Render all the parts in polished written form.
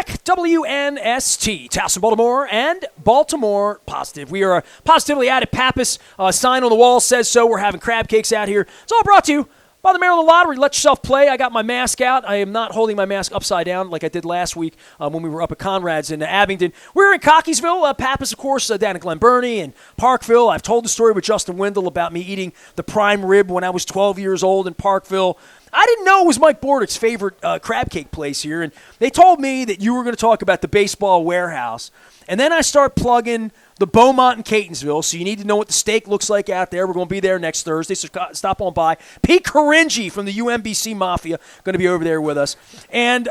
back. WNST, Towson, Baltimore, and Baltimore Positive. We are positively out at Pappas. Sign on the wall says so. We're having crab cakes out here. It's all brought to you by the Maryland Lottery. Let yourself play. I got my mask out. I am not holding my mask upside down like I did last week when we were up at Conrad's in Abingdon. We were in Cockeysville. Pappas, of course, down at Glen Burnie and Parkville. I've told the story with Justin Wendell about me eating the prime rib when I was 12 years old in Parkville. I didn't know it was Mike Bordick's favorite crab cake place here, and they told me that you were going to talk about the baseball warehouse. And then I start plugging the Beaumont in Catonsville, so you need to know what the steak looks like out there. We're going to be there next Thursday, so stop on by. Pete Caringi from the UMBC Mafia going to be over there with us. And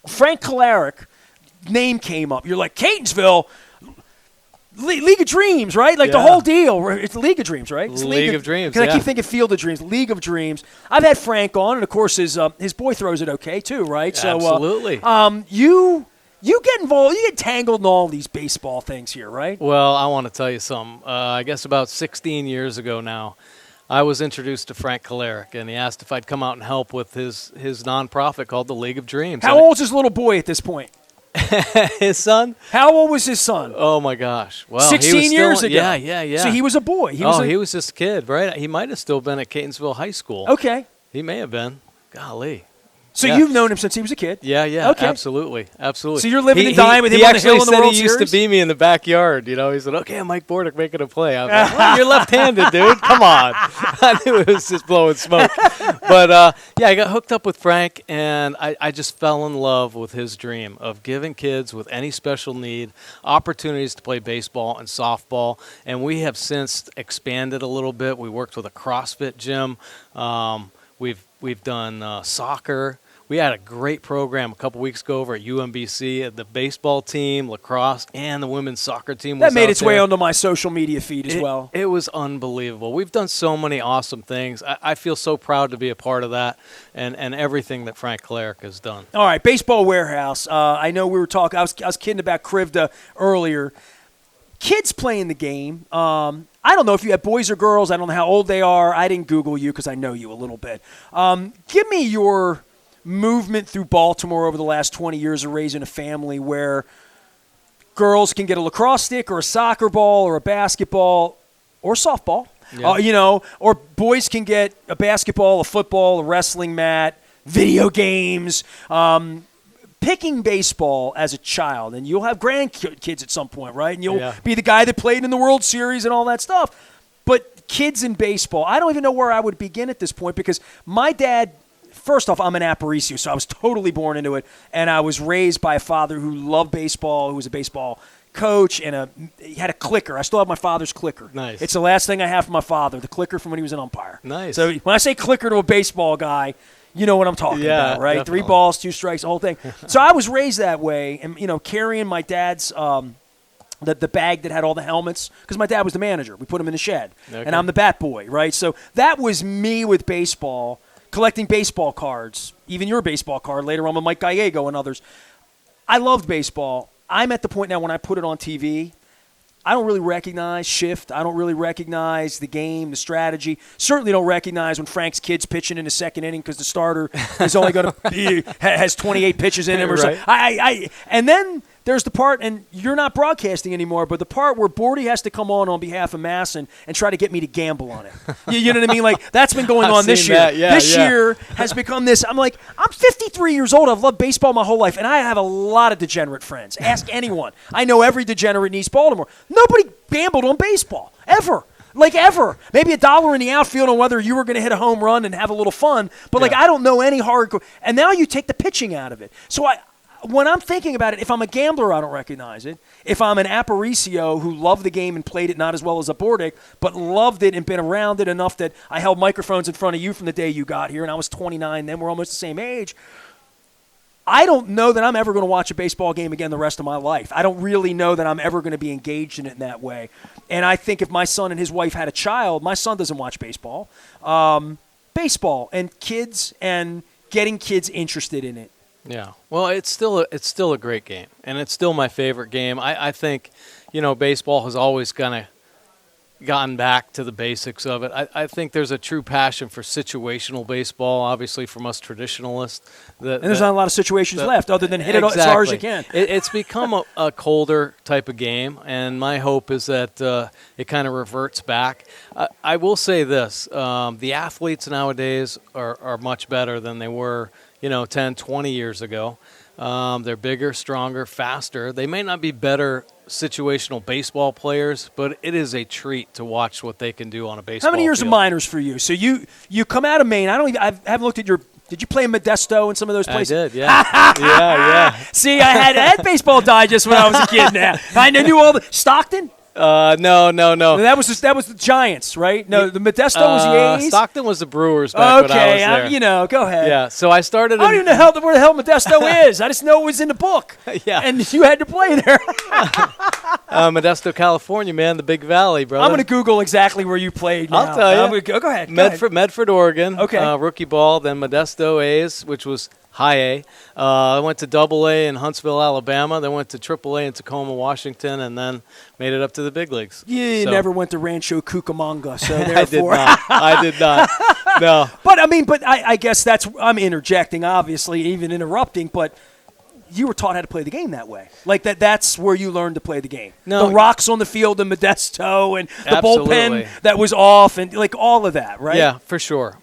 Frank Kalarick name came up. You're like, Catonsville, League of Dreams, right? Like the whole deal. It's League of Dreams, right? It's League of Dreams, Because I keep thinking Field of Dreams, League of Dreams. I've had Frank on, and of course his boy throws it okay too, right? Absolutely. So you get involved, you get tangled in all these baseball things here, right? Well, I want to tell you something. I guess about 16 years ago now, I was introduced to Frank Kalarick, and he asked if I'd come out and help with his nonprofit called the League of Dreams. How old's his little boy at this point? His son? How old was his son? Oh, my gosh. Well, 16 years ago. Yeah. So he was a boy. He was just a kid, right? He might have still been at Catonsville High School. Okay. He may have been. Golly. So you've known him since he was a kid? Yeah. Okay. Absolutely. So you're living and dying with him on the hill in the World Series? He actually said he used to beat me in the backyard. You know, he said, okay, Mike Bordick making a play. I was like, well, you're left-handed, dude. Come on. I knew it was just blowing smoke. But, I got hooked up with Frank, and I just fell in love with his dream of giving kids with any special need opportunities to play baseball and softball. And we have since expanded a little bit. We worked with a CrossFit gym. We've done soccer. We had a great program a couple weeks ago over at UMBC. The baseball team, lacrosse, and the women's soccer team was that made out its there. way onto my social media feed as well. It was unbelievable. We've done so many awesome things. I feel so proud to be a part of that and everything that Frank Kalarick has done. All right, Baseball Warehouse. I know we were talking. I was kidding about Krivda earlier. Kids playing the game. I don't know if you have boys or girls. I don't know how old they are. I didn't Google you because I know you a little bit. Give me your movement through Baltimore over the last 20 years of raising a family where girls can get a lacrosse stick or a soccer ball or a basketball or softball, or boys can get a basketball, a football, a wrestling mat, video games, picking baseball as a child, and you'll have grandkids at some point, right? And you'll be the guy that played in the World Series and all that stuff. But kids in baseball, I don't even know where I would begin at this point because my dad, first off, I'm an Aparicio, so I was totally born into it, and I was raised by a father who loved baseball, who was a baseball coach, and he had a clicker. I still have my father's clicker. Nice. It's the last thing I have from my father, the clicker from when he was an umpire. Nice. So when I say clicker to a baseball guy, you know what I'm talking about, right? Definitely. 3 balls, 2 strikes, the whole thing. So I was raised that way, and carrying my dad's the bag that had all the helmets, because my dad was the manager. We put him in the shed, and I'm the bat boy, right? So that was me with baseball, collecting baseball cards, even your baseball card later on with Mike Gallego and others. I loved baseball. I'm at the point now when I put it on TV, I don't really recognize shift. I don't really recognize the game, the strategy. Certainly don't recognize when Frank's kid's pitching in the second inning because the starter is only going to be has 28 pitches in him or right. something. And then there's the part, and you're not broadcasting anymore, but the part where Bordy has to come on behalf of Masson and try to get me to gamble on it. You know what I mean? Like, that's been going on this year. This year has become this. I'm like, I'm 53 years old. I've loved baseball my whole life, and I have a lot of degenerate friends. Ask anyone. I know every degenerate in East Baltimore. Nobody gambled on baseball, ever. Like, ever. Maybe $1 in the outfield on whether you were going to hit a home run and have a little fun, but, I don't know any hardcore. And now you take the pitching out of it. So when I'm thinking about it, if I'm a gambler, I don't recognize it. If I'm an Aparicio who loved the game and played it not as well as a Bordick, but loved it and been around it enough that I held microphones in front of you from the day you got here, and I was 29 then, we're almost the same age, I don't know that I'm ever going to watch a baseball game again the rest of my life. I don't really know that I'm ever going to be engaged in it in that way. And I think if my son and his wife had a child, my son doesn't watch baseball. Baseball and kids and getting kids interested in it. Yeah, well, it's still a great game, and it's still my favorite game. I think, baseball has always kind of gotten back to the basics of it. I think there's a true passion for situational baseball, obviously from us traditionalists. And there's not a lot of situations left other than hit it as hard as you can. It's become a colder type of game, and my hope is that it kind of reverts back. I will say this. The athletes nowadays are much better than they were 10, 20 years ago. They're bigger, stronger, faster. They may not be better situational baseball players, but it is a treat to watch what they can do on a baseball How many years field. of minors for you? So you come out of Maine. I haven't looked at your. Did you play in Modesto and some of those places? I did, yeah. yeah. See, I had Baseball Digest when I was a kid. Now I knew all the Stockton. No. That was the Giants, right? No, the Modesto was the A's. Stockton was the Brewers back when I was there. Go ahead. Yeah, so I started. I don't even know where the hell Modesto is. I just know it was in the book. Yeah, and you had to play there. Modesto, California, man, the Big Valley, brother. I'm going to Google exactly where you played. Now. I'll tell you. Go ahead. Medford, Oregon. Okay. Rookie ball, then Modesto A's, which was high A. I went to Double A in Huntsville, Alabama. Then went to Triple A in Tacoma, Washington, and then made it up to the big leagues. You never went to Rancho Cucamonga, so therefore I did not. No. But I guess I'm interjecting, obviously, even interrupting, but you were taught how to play the game that way. Like that's where you learned to play the game. No. The rocks on the field in Modesto and the Absolutely. bullpen that was off and like all of that, right? Yeah, for sure.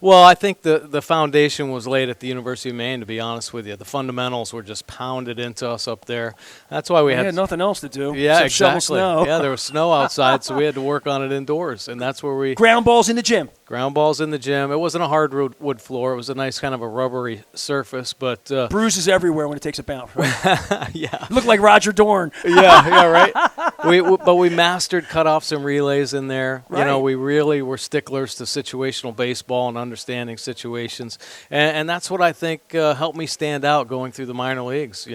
Well, I think the foundation was laid at the University of Maine, to be honest with you. The fundamentals were just pounded into us up there. That's why we had nothing else to do. Yeah, except shovel exactly. snow. Yeah, there was snow outside, so we had to work on it indoors, and that's where we ground balls in the gym. Ground balls in the gym. It wasn't a hardwood floor. It was a nice kind of a rubbery surface, but bruises everywhere when it takes a bounce. Right? Yeah, looked like Roger Dorn. yeah, right. But we mastered cutoffs and relays in there. Right. We really were sticklers to situational baseball and understanding situations, and that's what I think helped me stand out going through the minor leagues.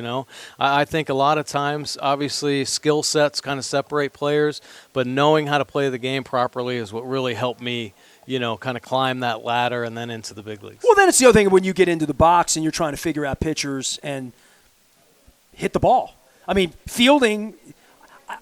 I think a lot of times, obviously, skill sets kind of separate players, but knowing how to play the game properly is what really helped me. Kind of climb that ladder and then into the big leagues. Well, then it's the other thing when you get into the box and you're trying to figure out pitchers and hit the ball. I mean, fielding,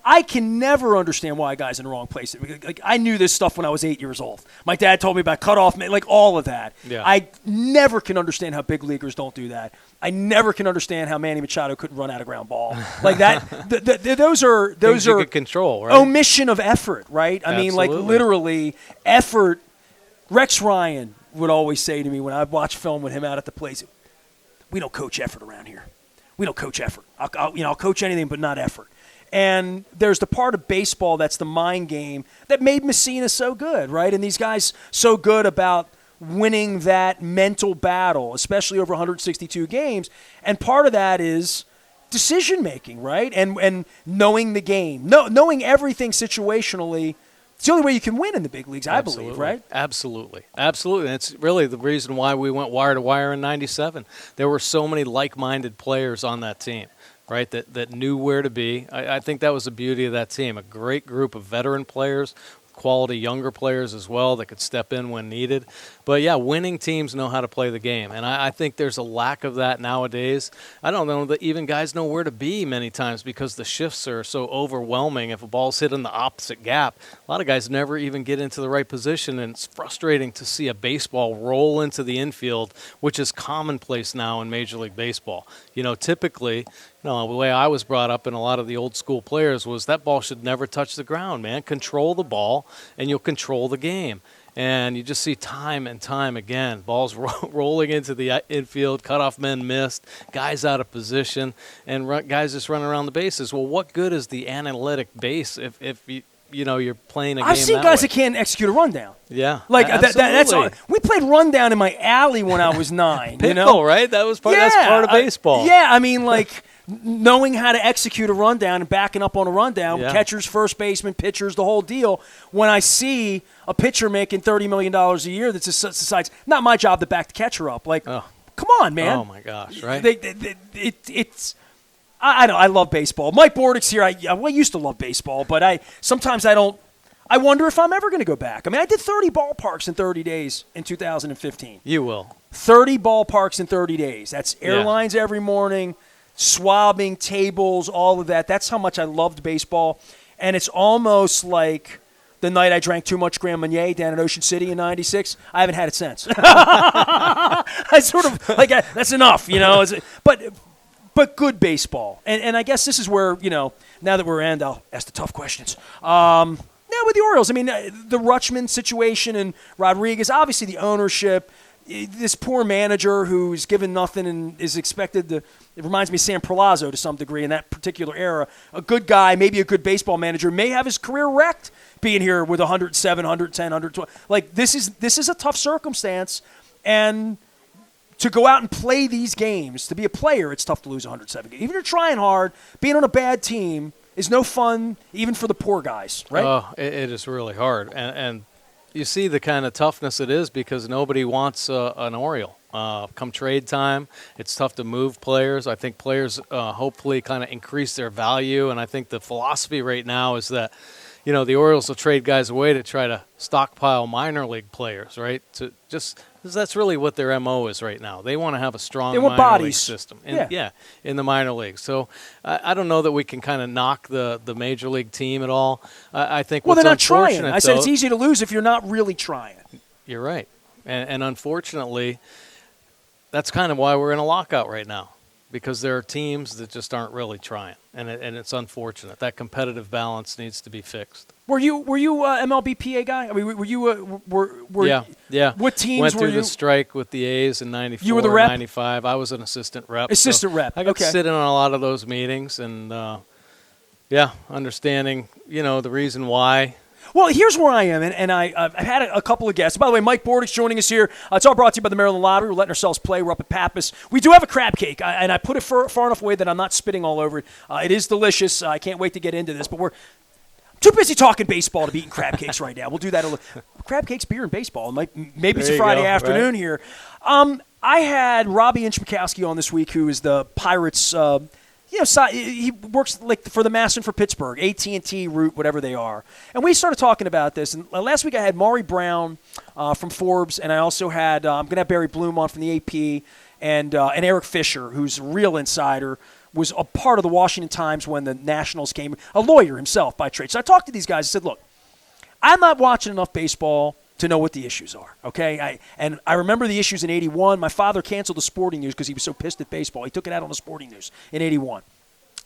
I can never understand why a guy's in the wrong place. Like, I knew this stuff when I was 8 years old. My dad told me about cutoff, like all of that. Yeah. I never can understand how big leaguers don't do that. I never can understand how Manny Machado couldn't run out a ground ball like that. Those are you could control, right? Omission of effort, right? I mean, like literally effort. Rex Ryan would always say to me when I watch film with him out at the place, "We don't coach effort around here. We don't coach effort. I'll coach anything but not effort." And there's the part of baseball that's the mind game that made Messina so good, right? And these guys so good about winning that mental battle, especially over 162 games. And part of that is decision making, right? And knowing the game, knowing everything situationally. It's the only way you can win in the big leagues, I believe, right? Absolutely. And it's really the reason why we went wire to wire in '97. There were so many like-minded players on that team, right, that knew where to be. I think that was the beauty of that team, a great group of veteran players, quality younger players as well that could step in when needed. But, yeah, winning teams know how to play the game, and I think there's a lack of that nowadays. I don't know that even guys know where to be many times because the shifts are so overwhelming. If a ball's hit in the opposite gap, a lot of guys never even get into the right position, and it's frustrating to see a baseball roll into the infield, which is commonplace now in Major League Baseball. Typically, the way I was brought up and a lot of the old school players was that ball should never touch the ground, man. Control the ball, and you'll control the game. And you just see time and time again, balls rolling into the infield, cutoff men missed, guys out of position, and guys just running around the bases. Well, what good is the analytic base if you're playing a game I've seen guys that can't execute a rundown. Yeah, like that's all. We played rundown in my alley when I was 9. Pickle, right? That was part. That's part of baseball. Yeah, I mean, like. Knowing how to execute a rundown and backing up on a rundown, catchers, first baseman, pitchers, the whole deal. When I see a pitcher making $30 million a year that decides, not my job to back the catcher up. Like, come on, man. Oh, my gosh, right? I love baseball. Mike Bordick's here. I used to love baseball, but sometimes I don't. I wonder if I'm ever going to go back. I mean, I did 30 ballparks in 30 days in 2015. You will. 30 ballparks in 30 days. That's airlines every morning. Swabbing, tables, all of that. That's how much I loved baseball. and it's almost like the night I drank too much Grand Marnier down in Ocean City in '96. I haven't had it since. I sort of like that's enough, But good baseball, and I guess this is where now that we're in, I'll ask the tough questions. With the Orioles, I mean the Rutschman situation and Rodriguez, obviously the ownership. This poor manager who's given nothing and is expected to – it reminds me of Sam Perlazzo to some degree in that particular era. A good guy, maybe a good baseball manager, may have his career wrecked being here with 107, 110, 112. Like, this is a tough circumstance. And to go out and play these games, to be a player, it's tough to lose 107 games. Even if you're trying hard, being on a bad team is no fun even for the poor guys, right? Oh, it is really hard. And you see the kind of toughness it is because nobody wants an Oriole. Come trade time, it's tough to move players. I think players hopefully kind of increase their value, and I think the philosophy right now is that, the Orioles will trade guys away to try to stockpile minor league players, right? Because that's really what their MO is right now. They want to have a strong minor league system. In the minor leagues. So I don't know that we can kind of knock the major league team at all. I think they're not trying. I said it's easy to lose if you're not really trying. You're right. And unfortunately, that's kind of why we're in a lockout right now, because there are teams that just aren't really trying, and it's unfortunate. That competitive balance needs to be fixed. Were you MLB PA guy? I mean, were you Yeah. What teams went were through you? the strike with the A's in '94, you were the rep? '95. I was an assistant rep. Rep. I got to sit in on a lot of those meetings, and understanding the reason why. Well, here's where I am, and I've had a couple of guests. By the way, Mike Bordick's joining us here. It's all brought to you by the Maryland Lottery. We're letting ourselves play. We're up at Pappas. We do have a crab cake, and I put it far enough away that I'm not spitting all over it. It is delicious. I can't wait to get into this, but we're too busy talking baseball to be eating crab cakes right now. We'll do that. Crab cakes, beer, and baseball. Maybe it's a Friday afternoon here. I had Robbie Inchmakowski on this week, who is the Pirates' he works like for the Masson for Pittsburgh, AT&T, Root, whatever they are. And we started talking about this. And last week I had Maury Brown from Forbes, and I also had I'm going to have Barry Bloom on from the AP, and Eric Fisher, who's a real insider, was a part of the Washington Times when the Nationals came, a lawyer himself by trade. So I talked to these guys. I said, look, I'm not watching enough baseball to know what the issues are, okay? I remember the issues in 81. My father canceled the Sporting News because he was so pissed at baseball. He took it out on the Sporting News in 81.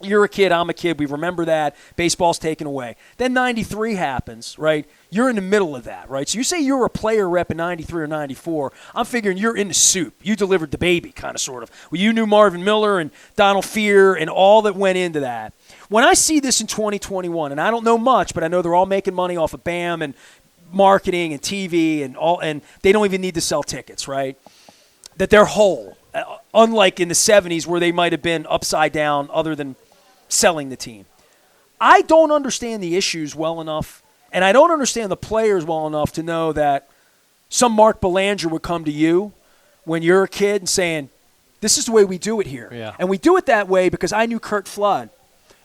You're a kid, I'm a kid. We remember that. Baseball's taken away. Then 93 happens, right? You're in the middle of that, right? So you say you're a player rep in 93 or 94. I'm figuring you're in the soup. You delivered the baby, kind of, sort of. Well, you knew Marvin Miller and Donald Fear and all that went into that. When I see this in 2021, and I don't know much, but I know they're all making money off of BAM and marketing and TV and all, and they don't even need to sell tickets, right? That they're whole, unlike in the 70s where they might have been upside down other than selling the team. I don't understand the issues well enough, and I don't understand the players well enough to know that some Mark Belanger would come to you when you're a kid and saying, this is the way we do it here. Yeah. And we do it that way because I knew Kurt Flood.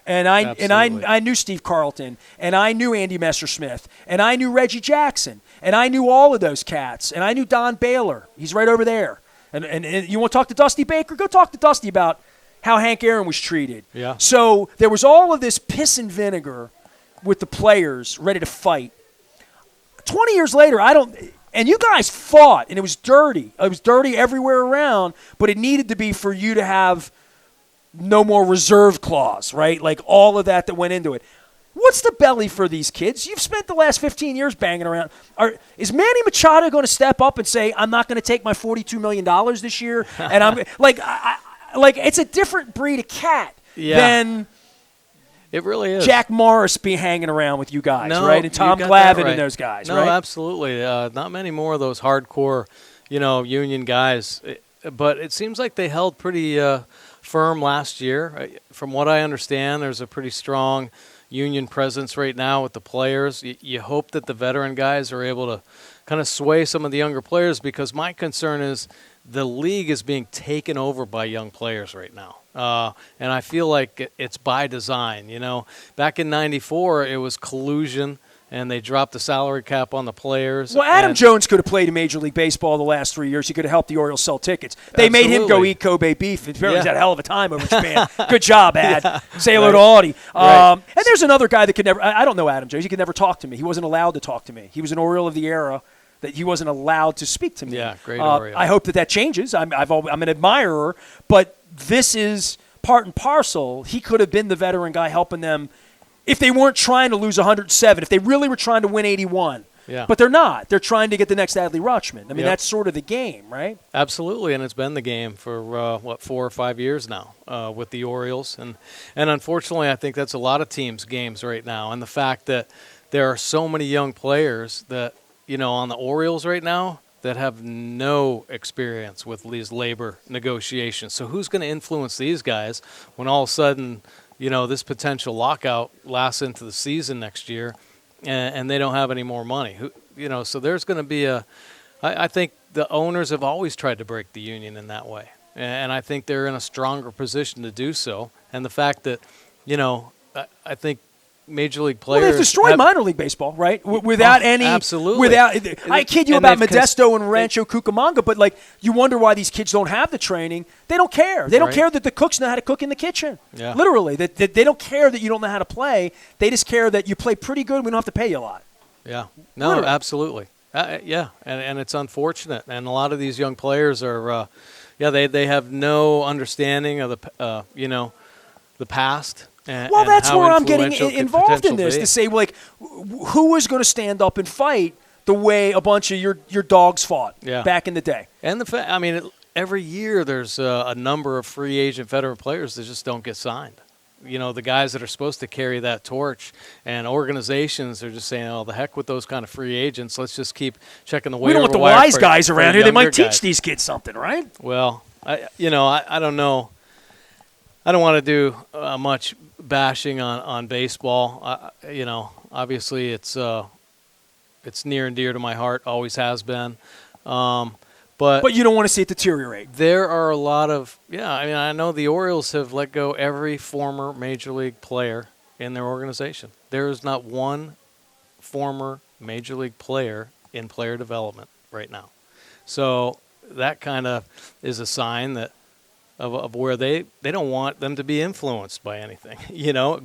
And I knew Steve Carlton, and I knew Andy Messersmith, and I knew Reggie Jackson, and I knew all of those cats, and I knew Don Baylor. He's right over there. And you want to talk to Dusty Baker? Go talk to Dusty about how Hank Aaron was treated. Yeah. So there was all of this piss and vinegar with the players ready to fight. 20 years later, and you guys fought, and it was dirty. It was dirty everywhere around, but it needed to be for you to have no more reserve clause, right? Like all of that went into it. What's the belly for these kids? You've spent the last 15 years banging around. Is Manny Machado going to step up and say, I'm not going to take my $42 million this year? And I'm like it's a different breed of cat than it really is. Jack Morris be hanging around with you guys, right? And Tom Glavine and those guys, right? No, absolutely. Not many more of those hardcore, union guys. But it seems like they held pretty firm last year. From what I understand, there's a pretty strong union presence right now with the players. You hope that the veteran guys are able to kind of sway some of the younger players, because my concern is the league is being taken over by young players right now. And I feel like it's by design. Back in '94, it was collusion and they dropped the salary cap on the players. Well, Adam Jones could have played in Major League Baseball the last 3 years. He could have helped the Orioles sell tickets. They made him go eat Kobe beef. He's had a hell of a time over in Japan. Good job, Ad. Say hello to Audie. And there's another guy that could never – I don't know Adam Jones. He could never talk to me. He wasn't allowed to talk to me. He was an Oriole of the era that he wasn't allowed to speak to me. Yeah, great Oriole. I hope that changes. I'm an admirer, but this is part and parcel. He could have been the veteran guy helping them if they weren't trying to lose 107, if they really were trying to win 81. Yeah. But they're not. They're trying to get the next Adley Rutschman. I mean, that's sort of the game, right? Absolutely, and it's been the game for, 4 or 5 years now with the Orioles. And unfortunately, I think that's a lot of teams' games right now. And the fact that there are so many young players that, on the Orioles right now that have no experience with these labor negotiations. So who's going to influence these guys when all of a sudden – this potential lockout lasts into the season next year, and they don't have any more money. So there's going to be I think the owners have always tried to break the union in that way, and I think they're in a stronger position to do so. And the fact that, I think Major League players. Well, they've destroyed minor league baseball, right? Without any. Absolutely. I kid you about Modesto and Rancho Cucamonga, but you wonder why these kids don't have the training. They don't care. They don't care that the cooks know how to cook in the kitchen. Yeah. Literally, that they don't care that you don't know how to play. They just care that you play pretty good. We don't have to pay you a lot. Yeah. No, literally. Absolutely. And it's unfortunate. And a lot of these young players are, they have no understanding of the past. Well, that's where I'm getting involved in this, to say, who is going to stand up and fight the way a bunch of your dogs fought back in the day? And every year there's a number of free agent veteran players that just don't get signed. The guys that are supposed to carry that torch, and organizations are just saying, oh, the heck with those kind of free agents. Let's just keep checking the waiver wire. We don't want the wise guys around here. They might teach these kids something, right? Well, I don't know. I don't want to do much bashing on baseball. Obviously it's near and dear to my heart, always has been. But you don't want to see it deteriorate. There are a lot of I know the Orioles have let go every former Major League player in their organization. There is not one former Major League player in player development right now. So that kind of is a sign that of where they don't want them to be influenced by anything,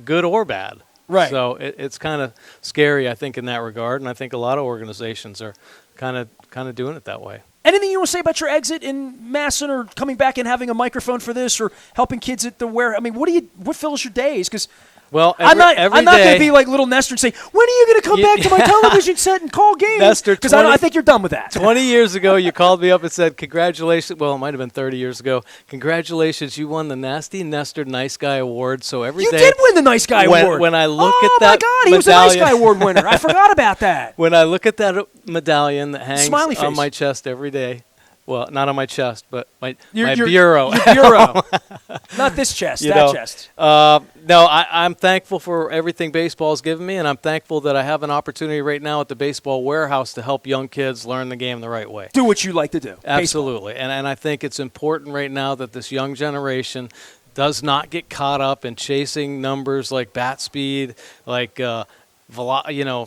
good or bad. Right. So it's kind of scary, I think, in that regard, and I think a lot of organizations are kind of doing it that way. Anything you want to say about your exit in Masson, or coming back and having a microphone for this, or helping kids at the where? I mean, what fills your days? Because I'm not going to be like little Nestor and say, when are you going to come back to my television set and call games? Nestor, because I think you're done with that. 20 years ago, you called me up and said, congratulations. Well, it might have been 30 years ago. Congratulations, you won the Nasty Nestor Nice Guy Award. So every day. You did win the Nice Guy Award. When I look at that medallion. Oh, my God, he was a Nice Guy Award winner. I forgot about that. When I look at that medallion that hangs on my chest every day. Well, not on my chest, but my bureau. Your bureau. Not this chest, chest. No, I'm thankful for everything baseball's given me, and I'm thankful that I have an opportunity right now at the Baseball Warehouse to help young kids learn the game the right way. Do what you like to do. Absolutely. And I think it's important right now that this young generation does not get caught up in chasing numbers like bat speed, like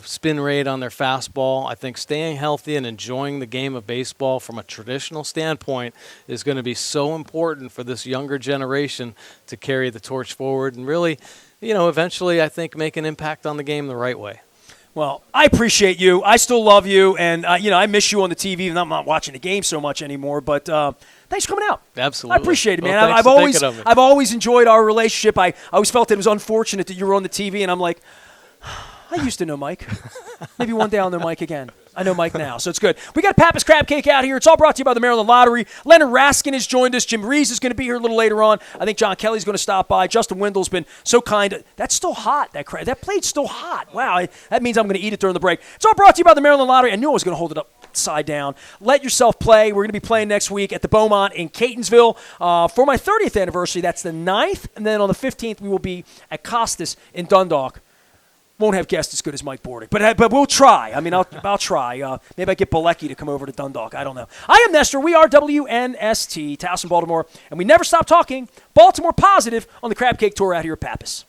spin rate on their fastball. I think staying healthy and enjoying the game of baseball from a traditional standpoint is going to be so important for this younger generation to carry the torch forward and really, eventually I think make an impact on the game the right way. Well, I appreciate you. I still love you, and I miss you on the TV, and I'm not watching the game so much anymore. But thanks for coming out. Absolutely, I appreciate it, man. Well, I've always enjoyed our relationship. I always felt it was unfortunate that you were on the TV, and I'm like, I used to know Mike. Maybe one day I'll know Mike again. I know Mike now, so it's good. We got Pappas Crab Cake out here. It's all brought to you by the Maryland Lottery. Leonard Raskin has joined us. Jim Reeves is going to be here a little later on. I think John Kelly's going to stop by. Justin Wendell's been so kind. That's still hot, that plate's still hot. Wow, that means I'm going to eat it during the break. It's all brought to you by the Maryland Lottery. I knew I was going to hold it upside down. Let yourself play. We're going to be playing next week at the Beaumont in Catonsville for my 30th anniversary. That's the 9th, and then on the 15th we will be at Costas in Dundalk. Won't have guests as good as Mike Bordick, but we'll try. I mean, I'll try. Maybe I get Bilecki to come over to Dundalk. I don't know. I am Nestor. We are WNST, Towson, Baltimore, and we never stop talking Baltimore positive on the Crab Cake Tour out here at Pappas.